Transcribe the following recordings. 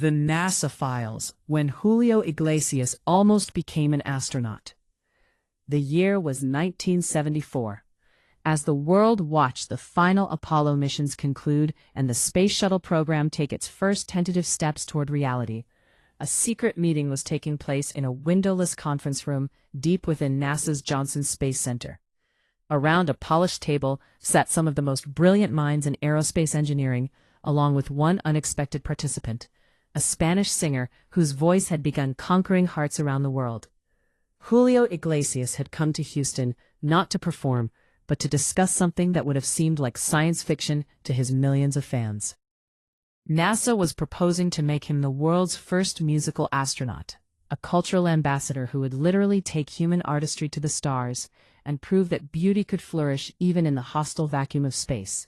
The NASA Files, when Julio Iglesias almost became an astronaut. The year was 1974. As the world watched the final Apollo missions conclude and the space shuttle program take its first tentative steps toward reality, a secret meeting was taking place in a windowless conference room deep within NASA's Johnson Space Center. Around a polished table sat some of the most brilliant minds in aerospace engineering, along with one unexpected participant, a Spanish singer whose voice had begun conquering hearts around the world. Julio Iglesias had come to Houston not to perform, but to discuss something that would have seemed like science fiction to his millions of fans. NASA was proposing to make him the world's first musical astronaut, a cultural ambassador who would literally take human artistry to the stars and prove that beauty could flourish even in the hostile vacuum of space.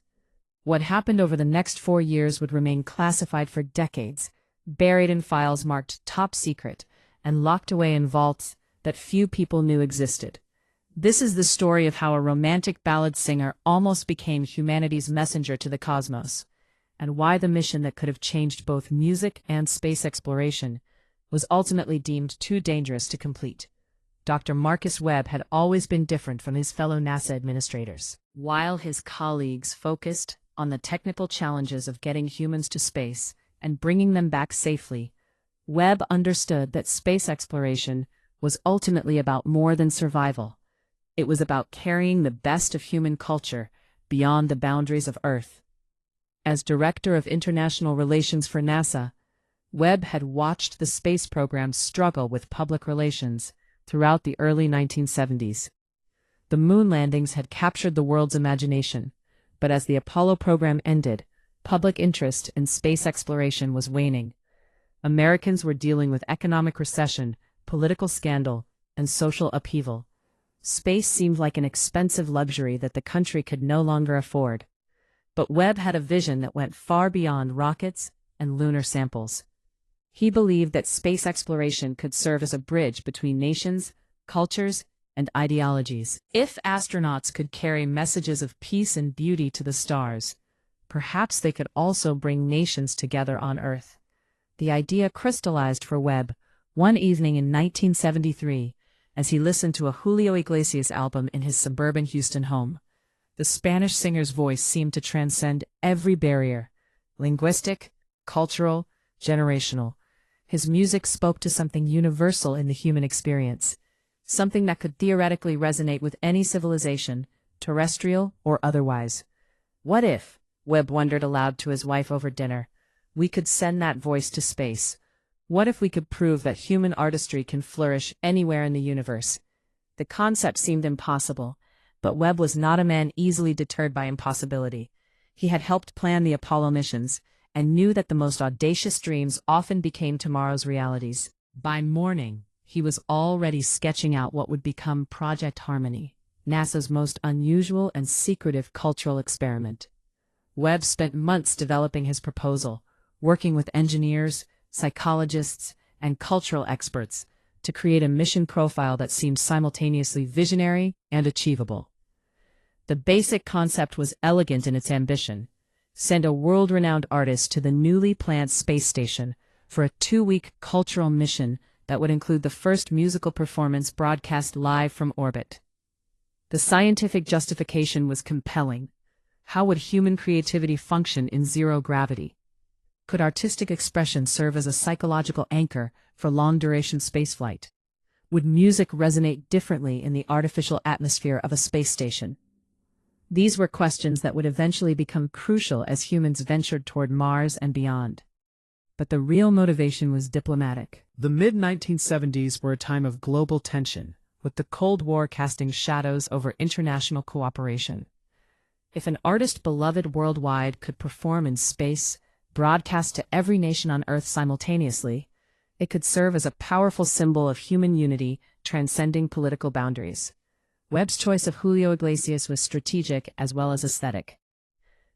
What happened over the next 4 years would remain classified for decades, buried in files marked top secret and locked away in vaults that few people knew existed. This is the story of how a romantic ballad singer almost became humanity's messenger to the cosmos, and why the mission that could have changed both music and space exploration was ultimately deemed too dangerous to complete. Dr. Marcus Webb had always been different from his fellow NASA administrators. While his colleagues focused on the technical challenges of getting humans to space and bringing them back safely, Webb understood that space exploration was ultimately about more than survival. It was about carrying the best of human culture beyond the boundaries of Earth. As Director of International Relations for NASA, Webb had watched the space program struggle with public relations throughout the early 1970s. The moon landings had captured the world's imagination, but as the Apollo program ended, public interest in space exploration was waning. Americans were dealing with economic recession, political scandal, and social upheaval. Space seemed like an expensive luxury that the country could no longer afford. But Webb had a vision that went far beyond rockets and lunar samples. He believed that space exploration could serve as a bridge between nations, cultures, and ideologies. If astronauts could carry messages of peace and beauty to the stars, perhaps they could also bring nations together on Earth. The idea crystallized for Webb one evening in 1973, as he listened to a Julio Iglesias album in his suburban Houston home. The Spanish singer's voice seemed to transcend every barrier, linguistic, cultural, generational. His music spoke to something universal in the human experience, something that could theoretically resonate with any civilization, terrestrial or otherwise. What if, Webb wondered aloud to his wife over dinner, we could send that voice to space? What if we could prove that human artistry can flourish anywhere in the universe? The concept seemed impossible, but Webb was not a man easily deterred by impossibility. He had helped plan the Apollo missions, and knew that the most audacious dreams often became tomorrow's realities. By morning, he was already sketching out what would become Project Harmony, NASA's most unusual and secretive cultural experiment. Webb spent months developing his proposal, working with engineers, psychologists, and cultural experts to create a mission profile that seemed simultaneously visionary and achievable. The basic concept was elegant in its ambition: send a world-renowned artist to the newly planned space station for a 2-week cultural mission that would include the first musical performance broadcast live from orbit. The scientific justification was compelling. How would human creativity function in zero gravity? Could artistic expression serve as a psychological anchor for long-duration spaceflight? Would music resonate differently in the artificial atmosphere of a space station? These were questions that would eventually become crucial as humans ventured toward Mars and beyond. But the real motivation was diplomatic. The mid-1970s were a time of global tension, with the Cold War casting shadows over international cooperation. If an artist beloved worldwide could perform in space, broadcast to every nation on Earth simultaneously, it could serve as a powerful symbol of human unity transcending political boundaries. Webb's choice of Julio Iglesias was strategic as well as aesthetic.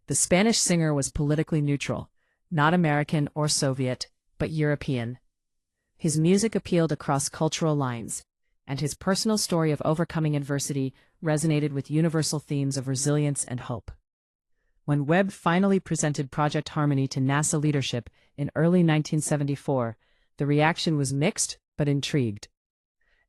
The Spanish singer was politically neutral, not American or Soviet, but European. His music appealed across cultural lines, and his personal story of overcoming adversity resonated with universal themes of resilience and hope. When Webb finally presented Project Harmony to NASA leadership, in early 1974, the reaction was mixed but intrigued.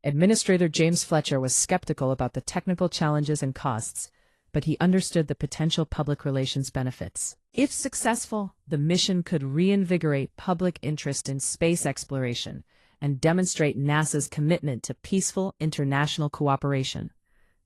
Administrator James Fletcher was skeptical about the technical challenges and costs, but he understood the potential public relations benefits. If successful, the mission could reinvigorate public interest in space exploration and demonstrate NASA's commitment to peaceful international cooperation.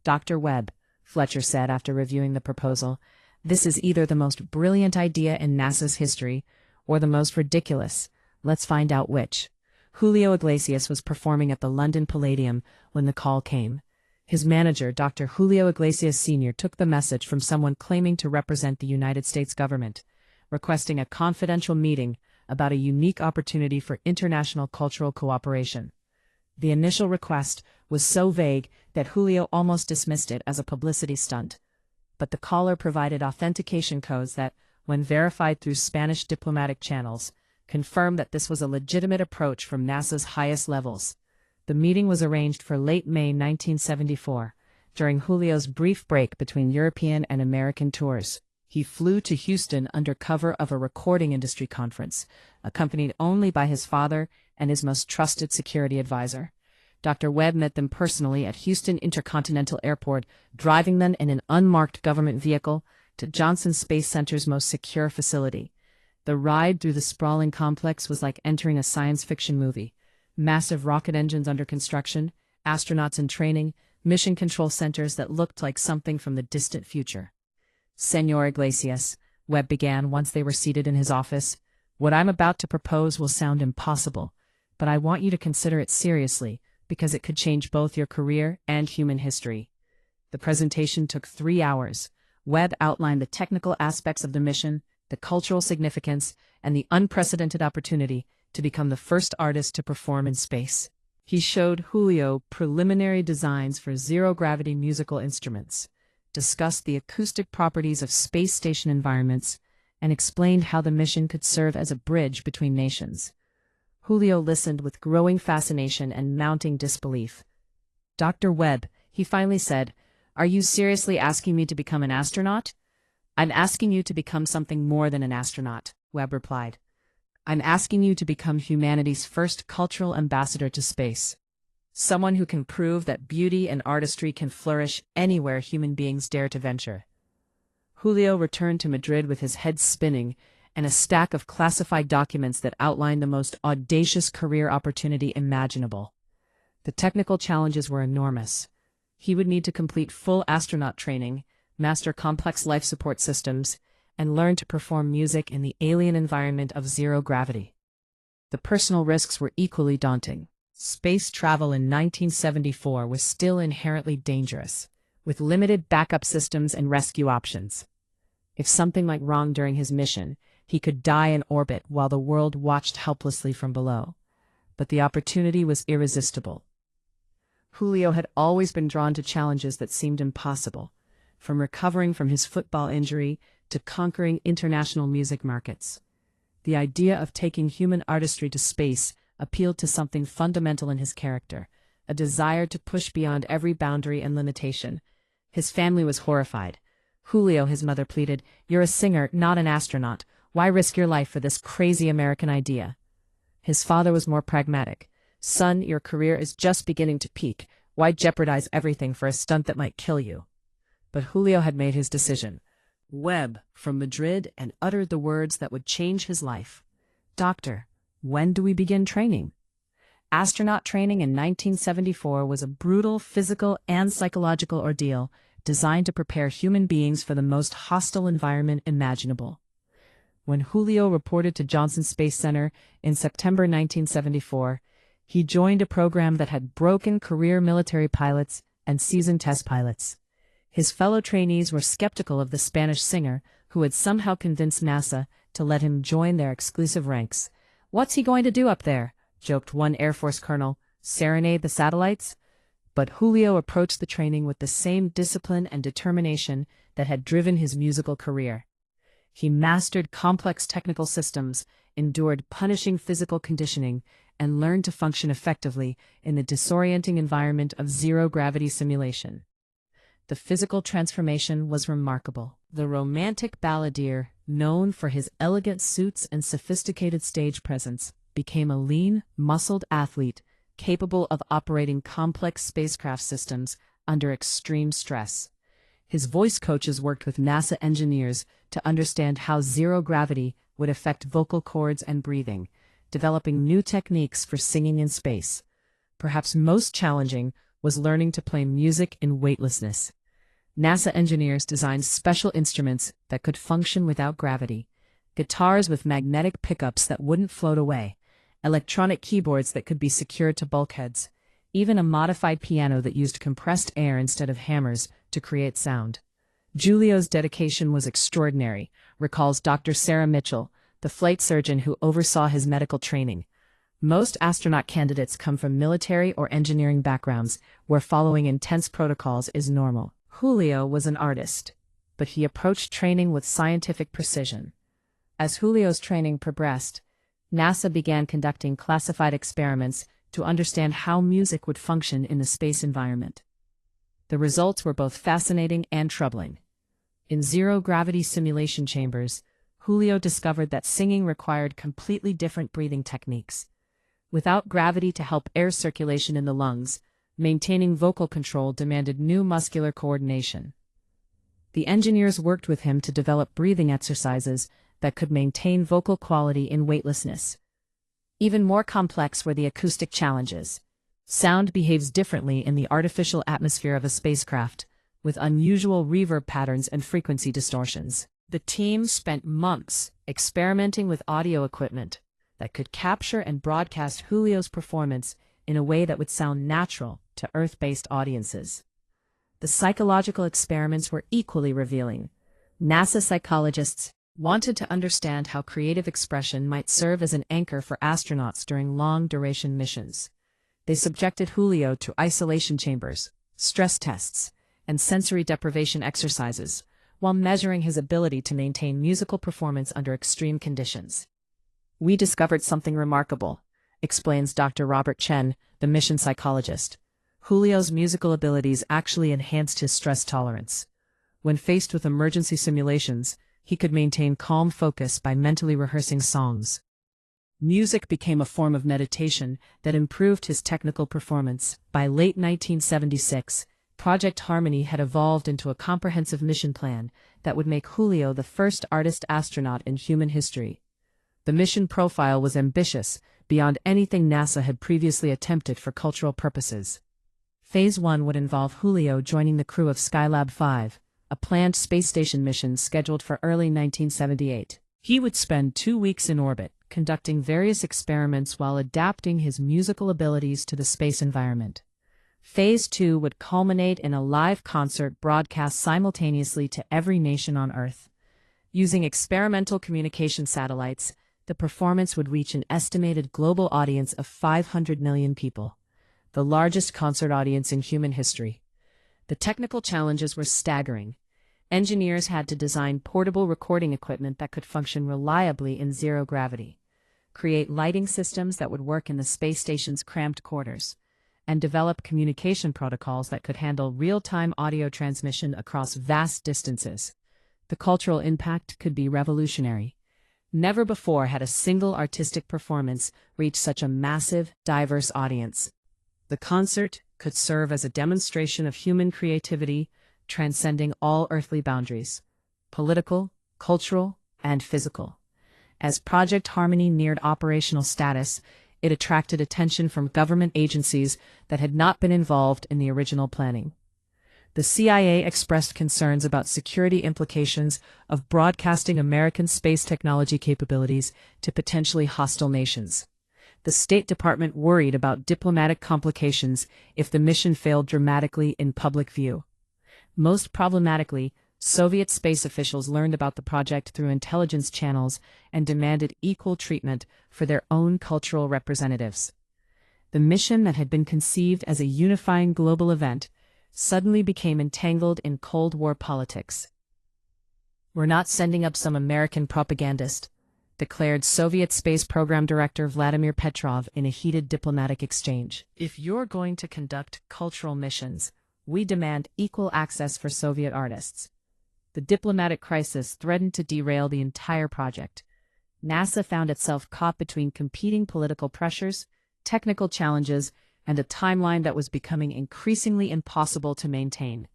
Dr. Webb, Fletcher said after reviewing the proposal, this is either the most brilliant idea in NASA's history or the most ridiculous. Let's find out which. Julio Iglesias was performing at the London Palladium when the call came. His manager, Dr. Julio Iglesias Sr., took the message from someone claiming to represent the United States government, requesting a confidential meeting about a unique opportunity for international cultural cooperation. The initial request was so vague that Julio almost dismissed it as a publicity stunt. But the caller provided authentication codes that, when verified through Spanish diplomatic channels, confirmed that this was a legitimate approach from NASA's highest levels. The meeting was arranged for late May 1974, during Julio's brief break between European and American tours. He flew to Houston under cover of a recording industry conference, accompanied only by his father and his most trusted security advisor. Dr. Webb met them personally at Houston Intercontinental Airport, driving them in an unmarked government vehicle to Johnson Space Center's most secure facility. The ride through the sprawling complex was like entering a science fiction movie. Massive rocket engines under construction, astronauts in training, mission control centers that looked like something from the distant future. Senor Iglesias, Webb began once they were seated in his office, what I'm about to propose will sound impossible, but I want you to consider it seriously because it could change both your career and human history. The presentation took 3 hours. Webb outlined the technical aspects of the mission, the cultural significance, and the unprecedented opportunity to become the first artist to perform in space. He showed Julio preliminary designs for zero-gravity musical instruments, discussed the acoustic properties of space station environments, and explained how the mission could serve as a bridge between nations. Julio listened with growing fascination and mounting disbelief. Dr. Webb, he finally said, "Are you seriously asking me to become an astronaut?" "I'm asking you to become something more than an astronaut," Webb replied. "I'm asking you to become humanity's first cultural ambassador to space. Someone who can prove that beauty and artistry can flourish anywhere human beings dare to venture." Julio returned to Madrid with his head spinning and a stack of classified documents that outlined the most audacious career opportunity imaginable. The technical challenges were enormous. He would need to complete full astronaut training, master complex life support systems, and learn to perform music in the alien environment of zero gravity. The personal risks were equally daunting. Space travel in 1974 was still inherently dangerous, with limited backup systems and rescue options. If something went wrong during his mission, he could die in orbit while the world watched helplessly from below. But the opportunity was irresistible. Julio had always been drawn to challenges that seemed impossible, from recovering from his football injury to conquering international music markets. The idea of taking human artistry to space appealed to something fundamental in his character, a desire to push beyond every boundary and limitation. His family was horrified. "Julio," his mother pleaded, "you're a singer, not an astronaut. Why risk your life for this crazy American idea?" His father was more pragmatic. "Son, your career is just beginning to peak. Why jeopardize everything for a stunt that might kill you?" But Julio had made his decision. Webb, from Madrid, and uttered the words that would change his life. "Doctor, when do we begin training?" Astronaut training in 1974 was a brutal physical and psychological ordeal designed to prepare human beings for the most hostile environment imaginable. When Julio reported to Johnson Space Center in September 1974, he joined a program that had broken career military pilots and seasoned test pilots. His fellow trainees were skeptical of the Spanish singer who had somehow convinced NASA to let him join their exclusive ranks. "What's he going to do up there?" joked one Air Force colonel. "Serenade the satellites?" But Julio approached the training with the same discipline and determination that had driven his musical career. He mastered complex technical systems, endured punishing physical conditioning, and learned to function effectively in the disorienting environment of zero-gravity simulation. the physical transformation was remarkable. The romantic balladeer, known for his elegant suits and sophisticated stage presence, became a lean, muscled athlete capable of operating complex spacecraft systems under extreme stress. His voice coaches worked with NASA engineers to understand how zero gravity would affect vocal cords and breathing, developing new techniques for singing in space. Perhaps most challenging was learning to play music in weightlessness. NASA engineers designed special instruments that could function without gravity, guitars with magnetic pickups that wouldn't float away, electronic keyboards that could be secured to bulkheads, even a modified piano that used compressed air instead of hammers to create sound. Julio's dedication was extraordinary, recalls Dr. Sarah Mitchell, the flight surgeon who oversaw his medical training. Most astronaut candidates come from military or engineering backgrounds where following intense protocols is normal. Julio was an artist, but he approached training with scientific precision. As Julio's training progressed, NASA began conducting classified experiments to understand how music would function in the space environment. The results were both fascinating and troubling. In zero-gravity simulation chambers, Julio discovered that singing required completely different breathing techniques. Without gravity to help air circulation in the lungs, maintaining vocal control demanded new muscular coordination. The engineers worked with him to develop breathing exercises that could maintain vocal quality in weightlessness. Even more complex were the acoustic challenges. Sound behaves differently in the artificial atmosphere of a spacecraft, with unusual reverb patterns and frequency distortions. The team spent months experimenting with audio equipment that could capture and broadcast Julio's performance in a way that would sound natural to Earth-based audiences. The psychological experiments were equally revealing. NASA psychologists wanted to understand how creative expression might serve as an anchor for astronauts during long-duration missions. They subjected Julio to isolation chambers, stress tests, and sensory deprivation exercises, while measuring his ability to maintain musical performance under extreme conditions. "We discovered something remarkable," explains Dr. Robert Chen, the mission psychologist. Julio's musical abilities actually enhanced his stress tolerance. When faced with emergency simulations, he could maintain calm focus by mentally rehearsing songs. Music became a form of meditation that improved his technical performance. By late 1976, Project Harmony had evolved into a comprehensive mission plan that would make Julio the first artist astronaut in human history. The mission profile was ambitious, beyond anything NASA had previously attempted for cultural purposes. Phase 1 would involve Julio joining the crew of Skylab 5, a planned space station mission scheduled for early 1978. He would spend 2 weeks in orbit, conducting various experiments while adapting his musical abilities to the space environment. Phase 2 would culminate in a live concert broadcast simultaneously to every nation on Earth. Using experimental communication satellites, the performance would reach an estimated global audience of 500 million people, the largest concert audience in human history. The technical challenges were staggering. Engineers had to design portable recording equipment that could function reliably in zero gravity, create lighting systems that would work in the space station's cramped quarters, and develop communication protocols that could handle real-time audio transmission across vast distances. The cultural impact could be revolutionary. Never before had a single artistic performance reached such a massive, diverse audience. The concert could serve as a demonstration of human creativity, transcending all earthly boundaries, political, cultural, and physical. As Project Harmony neared operational status, it attracted attention from government agencies that had not been involved in the original planning. The CIA expressed concerns about security implications of broadcasting American space technology capabilities to potentially hostile nations. The State Department worried about diplomatic complications if the mission failed dramatically in public view. Most problematically, Soviet space officials learned about the project through intelligence channels and demanded equal treatment for their own cultural representatives. The mission that had been conceived as a unifying global event suddenly became entangled in Cold War politics. "We're not sending up some American propagandist," declared Soviet space program director Vladimir Petrov in a heated diplomatic exchange. "If you're going to conduct cultural missions, "We demand equal access for Soviet artists." The diplomatic crisis threatened to derail the entire project. NASA found itself caught between competing political pressures, technical challenges, and a timeline that was becoming increasingly impossible to maintain.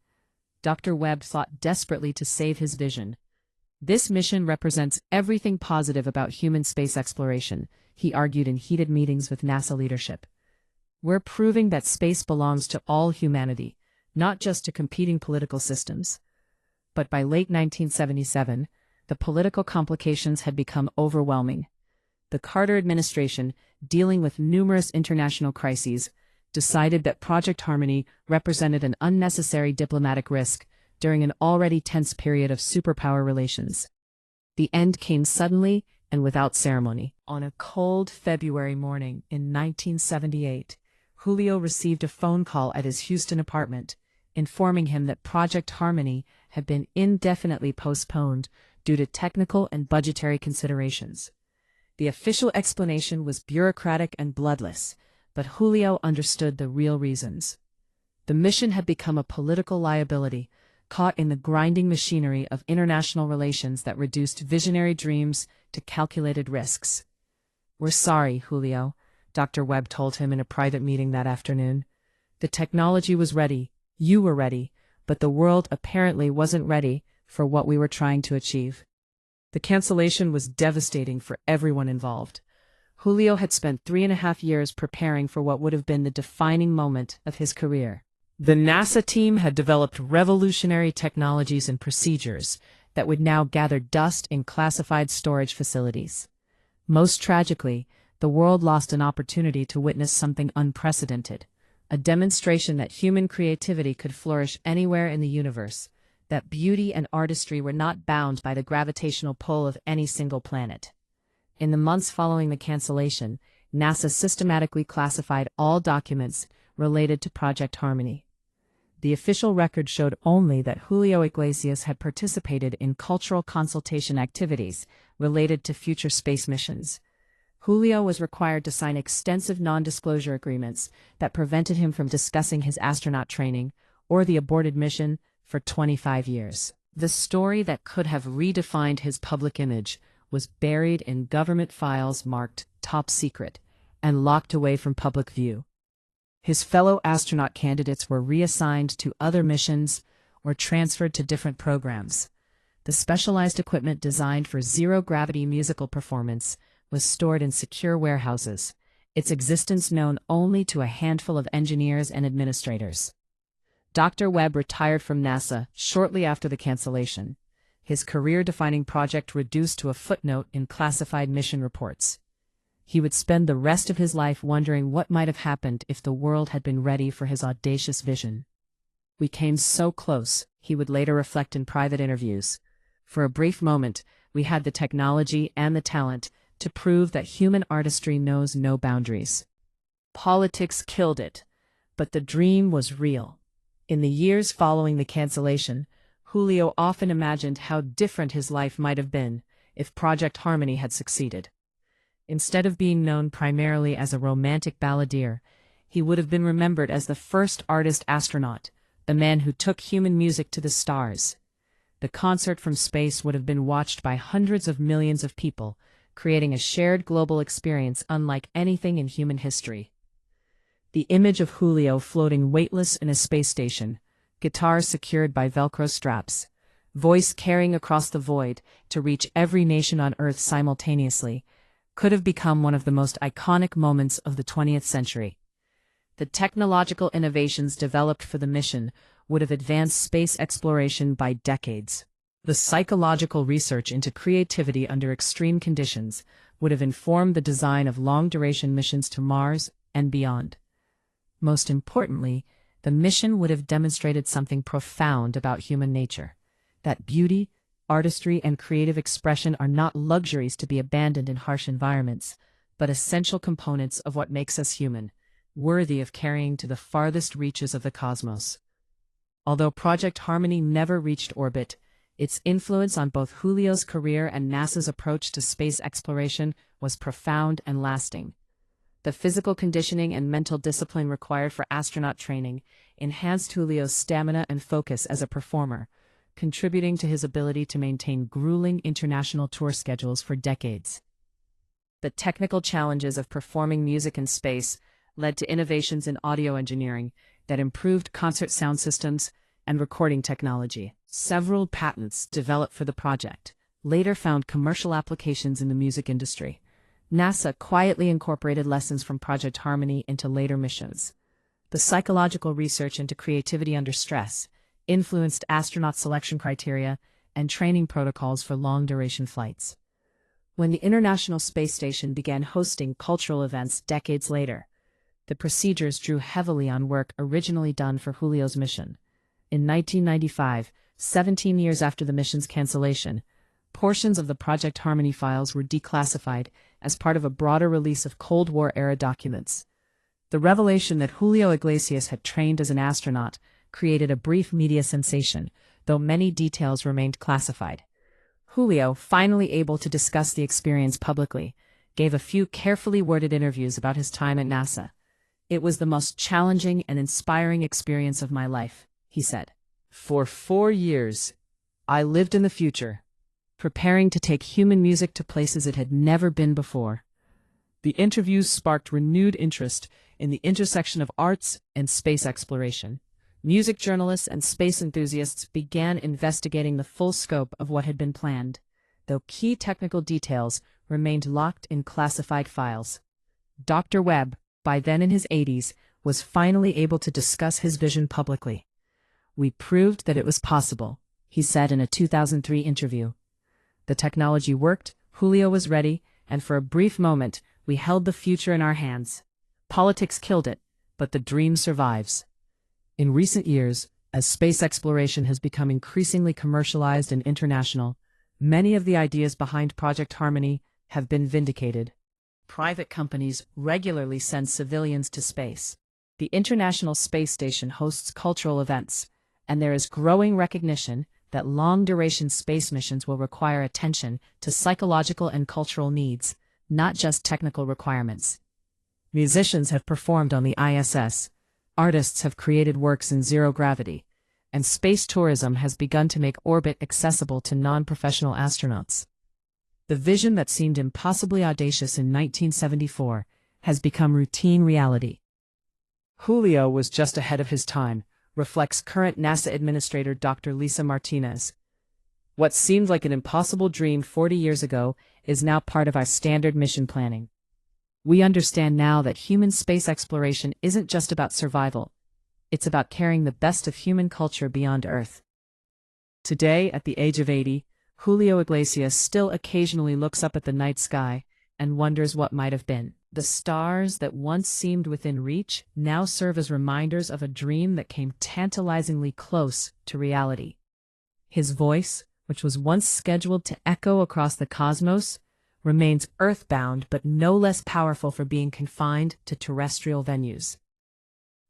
Dr. Webb fought desperately to save his vision. "This mission represents everything positive about human space exploration," he argued in heated meetings with NASA leadership. "We're proving that space belongs to all humanity, not just to competing political systems." But by late 1977, the political complications had become overwhelming. The Carter administration, dealing with numerous international crises, decided that Project Harmony represented an unnecessary diplomatic risk during an already tense period of superpower relations. The end came suddenly and without ceremony. On a cold February morning in 1978, Julio received a phone call at his Houston apartment, informing him that Project Harmony had been indefinitely postponed due to technical and budgetary considerations. The official explanation was bureaucratic and bloodless, but Julio understood the real reasons. The mission had become a political liability, caught in the grinding machinery of international relations that reduced visionary dreams to calculated risks. "We're sorry, Julio," Dr. Webb told him in a private meeting that afternoon. "The technology was ready, you were ready, but the world apparently wasn't ready for what we were trying to achieve." The cancellation was devastating for everyone involved. Julio had spent 3.5 years preparing for what would have been the defining moment of his career. The NASA team had developed revolutionary technologies and procedures that would now gather dust in classified storage facilities. Most tragically, the world lost an opportunity to witness something unprecedented, a demonstration that human creativity could flourish anywhere in the universe, that beauty and artistry were not bound by the gravitational pull of any single planet. In the months following the cancellation, NASA systematically classified all documents related to Project Harmony. The official record showed only that Julio Iglesias had participated in cultural consultation activities related to future space missions. Julio was required to sign extensive non-disclosure agreements that prevented him from discussing his astronaut training or the aborted mission for 25 years. The story that could have redefined his public image was buried in government files marked top secret and locked away from public view. His fellow astronaut candidates were reassigned to other missions or transferred to different programs. The specialized equipment designed for zero-gravity musical performance was stored in secure warehouses, its existence known only to a handful of engineers and administrators. Dr. Webb retired from NASA shortly after the cancellation, his career-defining project reduced to a footnote in classified mission reports. He would spend the rest of his life wondering what might have happened if the world had been ready for his audacious vision. "We came so close," he would later reflect in private interviews. "For a brief moment, we had the technology and the talent to prove that human artistry knows no boundaries. Politics killed it, but the dream was real." In the years following the cancellation, Julio often imagined how different his life might have been if Project Harmony had succeeded. Instead of being known primarily as a romantic balladeer, he would have been remembered as the first artist astronaut, the man who took human music to the stars. The concert from space would have been watched by hundreds of millions of people, creating a shared global experience unlike anything in human history. The image of Julio floating weightless in a space station, guitar secured by Velcro straps, voice carrying across the void to reach every nation on Earth simultaneously, could have become one of the most iconic moments of the 20th century. The technological innovations developed for the mission would have advanced space exploration by decades. The psychological research into creativity under extreme conditions would have informed the design of long-duration missions to Mars and beyond. Most importantly, the mission would have demonstrated something profound about human nature, that beauty, artistry, and creative expression are not luxuries to be abandoned in harsh environments, but essential components of what makes us human, worthy of carrying to the farthest reaches of the cosmos. Although Project Harmony never reached orbit, its influence on both Julio's career and NASA's approach to space exploration was profound and lasting. The physical conditioning and mental discipline required for astronaut training enhanced Julio's stamina and focus as a performer, contributing to his ability to maintain grueling international tour schedules for decades. The technical challenges of performing music in space led to innovations in audio engineering that improved concert sound systems and recording technology. Several patents developed for the project later found commercial applications in the music industry. NASA quietly incorporated lessons from Project Harmony into later missions. The psychological research into creativity under stress influenced astronaut selection criteria and training protocols for long-duration flights. When the International Space Station began hosting cultural events decades later, the procedures drew heavily on work originally done for Julio's mission. In 1995, 17 years after the mission's cancellation, portions of the Project Harmony files were declassified as part of a broader release of Cold War-era documents. The revelation that Julio Iglesias had trained as an astronaut created a brief media sensation, though many details remained classified. Julio, finally able to discuss the experience publicly, gave a few carefully worded interviews about his time at NASA. "It was the most challenging and inspiring experience of my life," he said. "For 4 years, I lived in the future, preparing to take human music to places it had never been before." The interviews sparked renewed interest in the intersection of arts and space exploration. Music journalists and space enthusiasts began investigating the full scope of what had been planned, though key technical details remained locked in classified files. Dr. Webb, by then in his 80s, was finally able to discuss his vision publicly. "We proved that it was possible," he said in a 2003 interview. "The technology worked, Julio was ready, and for a brief moment, we held the future in our hands. Politics killed it, but the dream survives." In recent years, as space exploration has become increasingly commercialized and international, many of the ideas behind Project Harmony have been vindicated. Private companies regularly send civilians to space. The International Space Station hosts cultural events, and there is growing recognition that long-duration space missions will require attention to psychological and cultural needs, not just technical requirements. Musicians have performed on the ISS, artists have created works in zero gravity, and space tourism has begun to make orbit accessible to non-professional astronauts. The vision that seemed impossibly audacious in 1974 has become routine reality. Julio was just ahead of his time, reflects current NASA Administrator Dr. Lisa Martinez. "What seemed like an impossible dream 40 years ago is now part of our standard mission planning. We understand now that human space exploration isn't just about survival. It's about carrying the best of human culture beyond Earth." Today, at the age of 80, Julio Iglesias still occasionally looks up at the night sky and wonders what might have been. The stars that once seemed within reach now serve as reminders of a dream that came tantalizingly close to reality. His voice, which was once scheduled to echo across the cosmos, remains earthbound but no less powerful for being confined to terrestrial venues.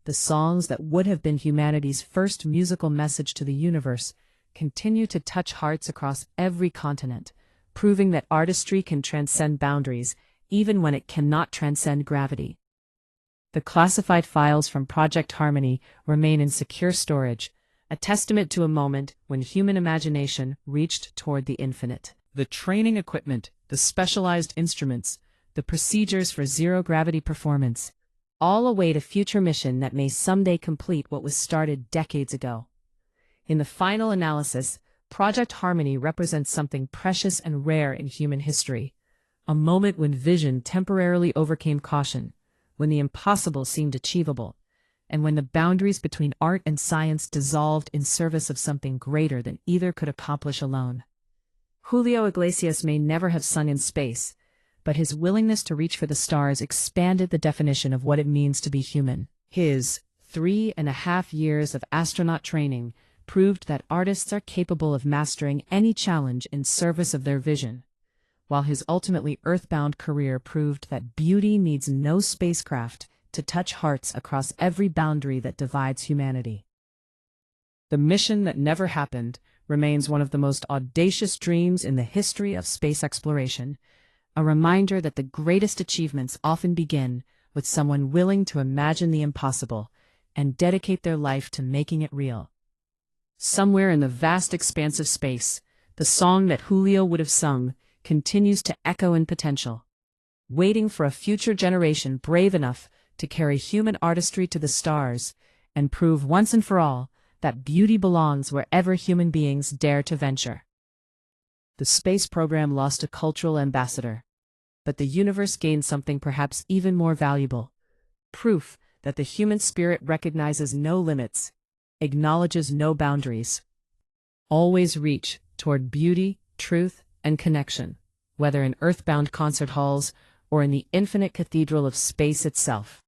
The songs that would have been humanity's first musical message to the universe continue to touch hearts across every continent, proving that artistry can transcend boundaries even when it cannot transcend gravity. The classified files from Project Harmony remain in secure storage, a testament to a moment when human imagination reached toward the infinite. The training equipment, the specialized instruments, the procedures for zero-gravity performance, all await a future mission that may someday complete what was started decades ago. In the final analysis, Project Harmony represents something precious and rare in human history, a moment when vision temporarily overcame caution, when the impossible seemed achievable, and when the boundaries between art and science dissolved in service of something greater than either could accomplish alone. Julio Iglesias may never have sung in space, but his willingness to reach for the stars expanded the definition of what it means to be human. His 3.5 years of astronaut training proved that artists are capable of mastering any challenge in service of their vision, while his ultimately earthbound career proved that beauty needs no spacecraft to touch hearts across every boundary that divides humanity. The mission that never happened remains one of the most audacious dreams in the history of space exploration, a reminder that the greatest achievements often begin with someone willing to imagine the impossible and dedicate their life to making it real. Somewhere in the vast expanse of space, the song that Julio would have sung continues to echo in potential, waiting for a future generation brave enough to carry human artistry to the stars and prove once and for all that beauty belongs wherever human beings dare to venture. The space program lost a cultural ambassador, but the universe gained something perhaps even more valuable: proof that the human spirit recognizes no limits, acknowledges no boundaries. Always reach toward beauty, truth, and connection, whether in earthbound concert halls or in the infinite cathedral of space itself.